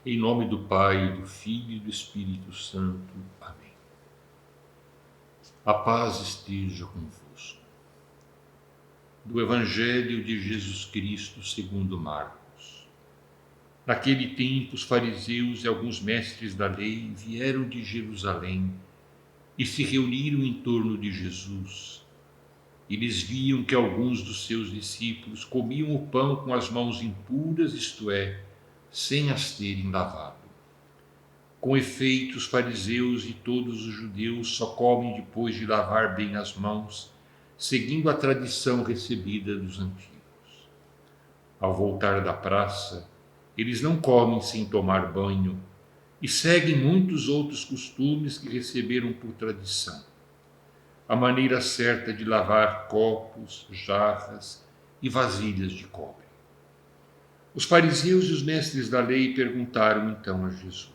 Em nome do Pai, do Filho e do Espírito Santo. Amém. A paz esteja convosco. Do Evangelho de Jesus Cristo segundo Marcos. Naquele tempo, os fariseus e alguns mestres da lei vieram de Jerusalém e se reuniram em torno de Jesus. Eles viam que alguns dos seus discípulos comiam o pão com as mãos impuras, isto é, sem as terem lavado. Com efeito, os fariseus e todos os judeus só comem depois de lavar bem as mãos, seguindo a tradição recebida dos antigos. Ao voltar da praça, eles não comem sem tomar banho e seguem muitos outros costumes que receberam por tradição. A maneira certa de lavar copos, jarras e vasilhas de cobre. Os fariseus e os mestres da lei perguntaram então a Jesus: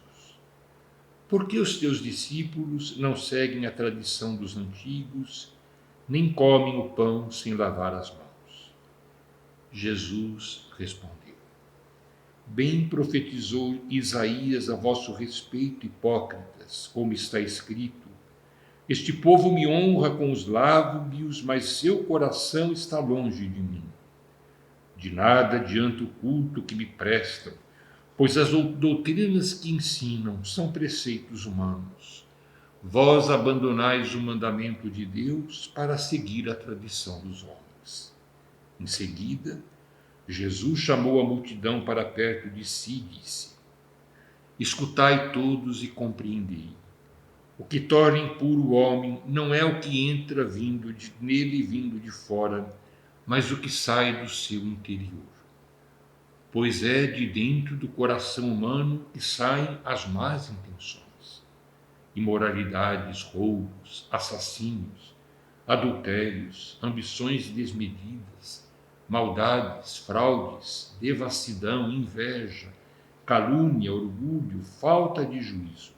por que os teus discípulos não seguem a tradição dos antigos, nem comem o pão sem lavar as mãos? Jesus respondeu: bem profetizou Isaías a vosso respeito, hipócritas, como está escrito: este povo me honra com os lábios, mas seu coração está longe de mim. De nada adianta o culto que me prestam, pois as doutrinas que ensinam são preceitos humanos. Vós abandonais o mandamento de Deus para seguir a tradição dos homens. Em seguida, Jesus chamou a multidão para perto de si e disse: escutai todos e compreendei. O que torna impuro o homem não é o que entra nele vindo de fora, mas o que sai do seu interior. Pois é de dentro do coração humano que saem as más intenções, imoralidades, roubos, assassínios, adultérios, ambições desmedidas, maldades, fraudes, devassidão, inveja, calúnia, orgulho, falta de juízo.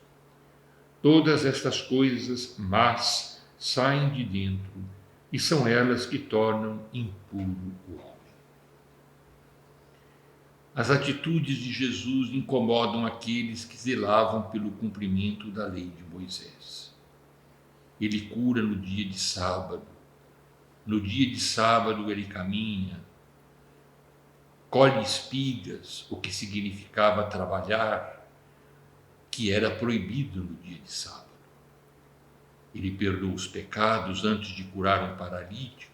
Todas estas coisas más saem de dentro e são elas que tornam impuro o homem. As atitudes de Jesus incomodam aqueles que zelavam pelo cumprimento da lei de Moisés. Ele cura no dia de sábado. No dia de sábado ele caminha, colhe espigas, o que significava trabalhar, que era proibido no dia de sábado. Ele perdoa os pecados antes de curar um paralítico.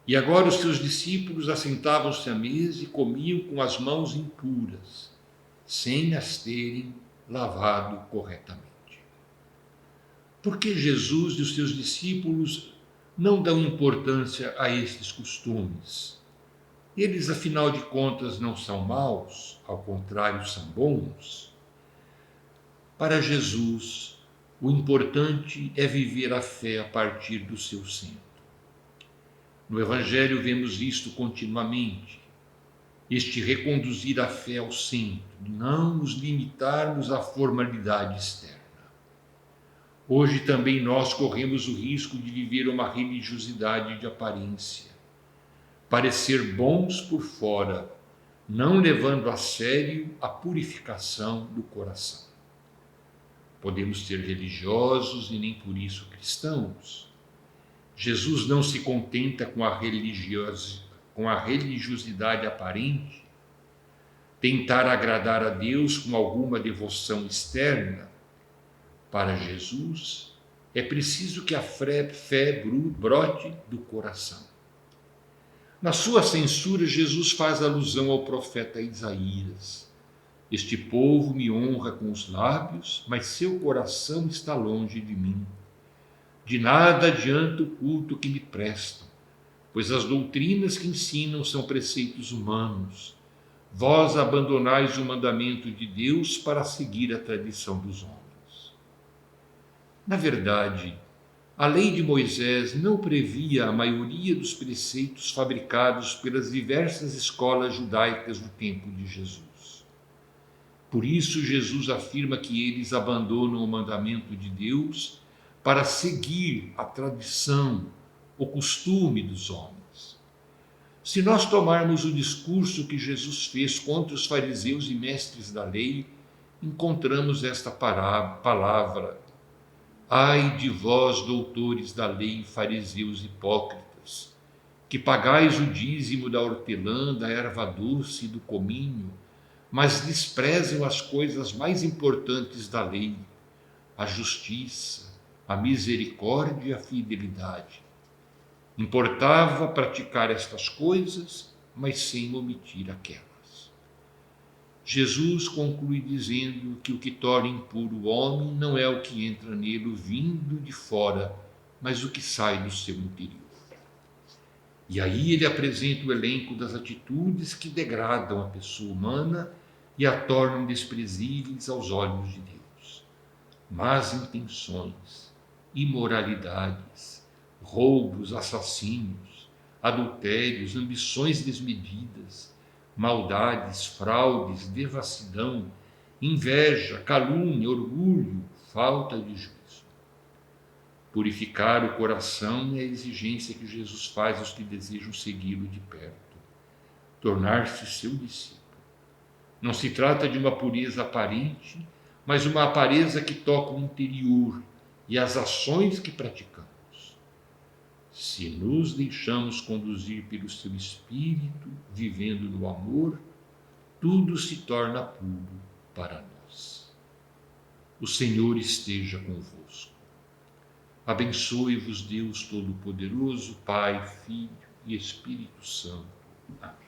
E agora os seus discípulos assentavam-se à mesa e comiam com as mãos impuras, sem as terem lavado corretamente. Por que Jesus e os seus discípulos não dão importância a estes costumes? Eles, afinal de contas, não são maus, ao contrário, são bons. Para Jesus, o importante é viver a fé a partir do seu centro. No Evangelho vemos isto continuamente, este reconduzir a fé ao centro, não nos limitarmos à formalidade externa. Hoje também nós corremos o risco de viver uma religiosidade de aparência, parecer bons por fora, não levando a sério a purificação do coração. Podemos ser religiosos e nem por isso cristãos. Jesus não se contenta com a religiosidade aparente, tentar agradar a Deus com alguma devoção externa. Para Jesus, é preciso que a fé brote do coração. Na sua censura, Jesus faz alusão ao profeta Isaías. Este povo me honra com os lábios, mas seu coração está longe de mim. De nada adianta o culto que me prestam, pois as doutrinas que ensinam são preceitos humanos. Vós abandonais o mandamento de Deus para seguir a tradição dos homens. Na verdade, a lei de Moisés não previa a maioria dos preceitos fabricados pelas diversas escolas judaicas do tempo de Jesus. Por isso, Jesus afirma que eles abandonam o mandamento de Deus para seguir a tradição, o costume dos homens. Se nós tomarmos o discurso que Jesus fez contra os fariseus e mestres da lei, encontramos esta palavra: ai de vós, doutores da lei, fariseus hipócritas, que pagais o dízimo da hortelã, da erva doce e do cominho, mas desprezam as coisas mais importantes da lei, a justiça, a misericórdia e a fidelidade. Importava praticar estas coisas, mas sem omitir aquelas. Jesus conclui dizendo que o que torna impuro o homem não é o que entra nele vindo de fora, mas o que sai do seu interior. E aí ele apresenta o elenco das atitudes que degradam a pessoa humana e a tornam desprezíveis aos olhos de Deus. Más intenções, imoralidades, roubos, assassínios, adultérios, ambições desmedidas, maldades, fraudes, devassidão, inveja, calúnia, orgulho, falta de juízo. Purificar o coração é a exigência que Jesus faz aos que desejam segui-lo de perto, tornar-se seu discípulo. Não se trata de uma pureza aparente, mas uma pureza que toca o interior e as ações que praticamos. Se nos deixamos conduzir pelo seu Espírito, vivendo no amor, tudo se torna puro para nós. O Senhor esteja convosco. Abençoe-vos Deus Todo-Poderoso, Pai, Filho e Espírito Santo. Amém.